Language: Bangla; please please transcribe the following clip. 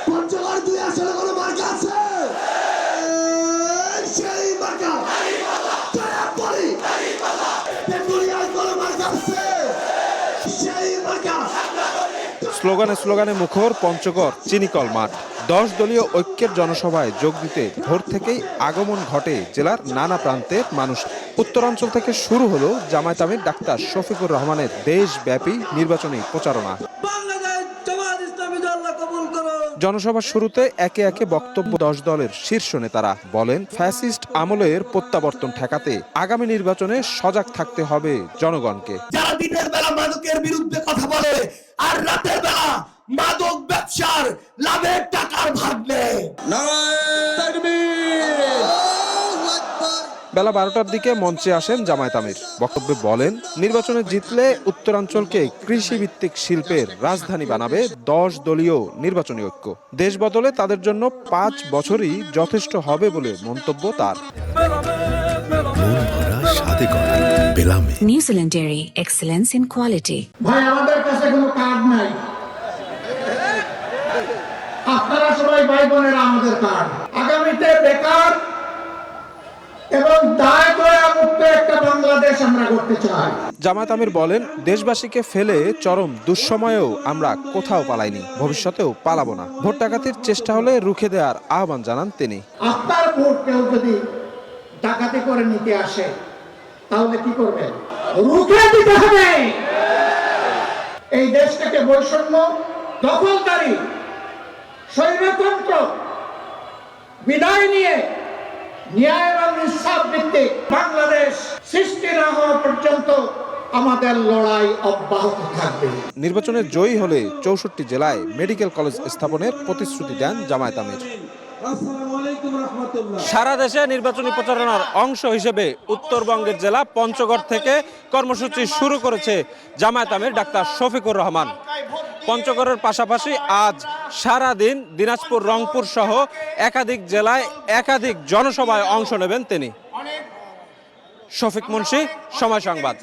পঞ্চগড় 2 আসলে কোনো মার্কা আছে? সেই মার্কা দয়াপরি বেগুনিয়ায় কোনো মার্কা আছে? সেই মার্কা। স্লোগানে স্লোগানে মুখর পঞ্চগড় চিনিকল মাঠ। 10 দলীয় ঐক্যের জনসভায় যোগ দিতে ভোর থেকেই আগমন ঘটে জেলার নানা প্রান্তের মানুষ। উত্তরাঞ্চল থেকে শুরু হলো জামায়াত আমির ডাক্তার শফিকুর রহমানের দেশব্যাপী নির্বাচনী প্রচারণা। জনসভার শুরুতে একে একে বক্তব্য 10 দলের শীর্ষ নেতারা বলেন, ফ্যাসিস্ট আমলের প্রত্যাবর্তন ঠেকাতে আগামী নির্বাচনে সজাগ থাকতে হবে জনগণকে। যারা দিনের বেলা মাদকের বিরুদ্ধে কথা বলে আর রাতের বেলা মাদক ব্যবসার লাভের টাকার ভাগ নেয়। বেলা 12টার দিকে মঞ্চে আসেন জামায়াত আমির। বক্তব্যে বলেন, নির্বাচনে জিতলে উত্তরাঞ্চলকে কৃষিভিত্তিক শিল্পের রাজধানী বানাবে 10 দলীয় নির্বাচনী ঐক্য। দেশ বদলে তাদের জন্য 5 বছরই যথেষ্ট হবে বলে মন্তব্য তার। New Zealand Dairy, excellence in quality. ভাই আমাদের কাছে কোনো কার্ড নাই, আপনারা সবাই ভাই বোনেরা আমাদের কার্ড। আগামীতে বেকার এবং দায় দয়া মুক্ত একটা বাংলাদেশ আমরা করতে চাই। জামায়াত আমির বলেন, দেশবাসীকে ফেলে চরম দুঃসময়েও আমরা কোথাও পালাইনি, ভবিষ্যতেও পালাবো না। ভোট ডাকাতির চেষ্টা হলে রুখে দেওয়ার আহ্বান জানান তিনি। আপনার ভোট কেউ যদি ডাকাতি করে নিতে আসে তাহলে কি করবেন? রুখে দিতে হবে। এই দেশটাকে বৈষম্য, দখলদারি, স্বৈরতন্ত্র বিদায় নিয়ে ন্যায় এবং ইনসাফ ভিত্তিক বাংলাদেশ সৃষ্টি না হওয়া পর্যন্ত আমাদের লড়াই অব্যাহত থাকবে। নির্বাচনে জয়ী হলে 64 জেলায় মেডিকেল কলেজ স্থাপনের প্রতিশ্রুতি দেন জামায়াত আমির। সারা দেশে নির্বাচনী প্রচারণার অংশ হিসেবে উত্তরবঙ্গের জেলা পঞ্চগড় থেকে কর্মসূচি শুরু করেছে জামায়াত আমির ডাক্তার শফিকুর রহমান। পঞ্চগড়ের পাশাপাশি আজ সারা দিন দিনাজপুর, রংপুর সহ একাধিক জেলায় একাধিক জনসভায় অংশ নেবেন তিনি। শফিক মুন্সি, সময় সংবাদ।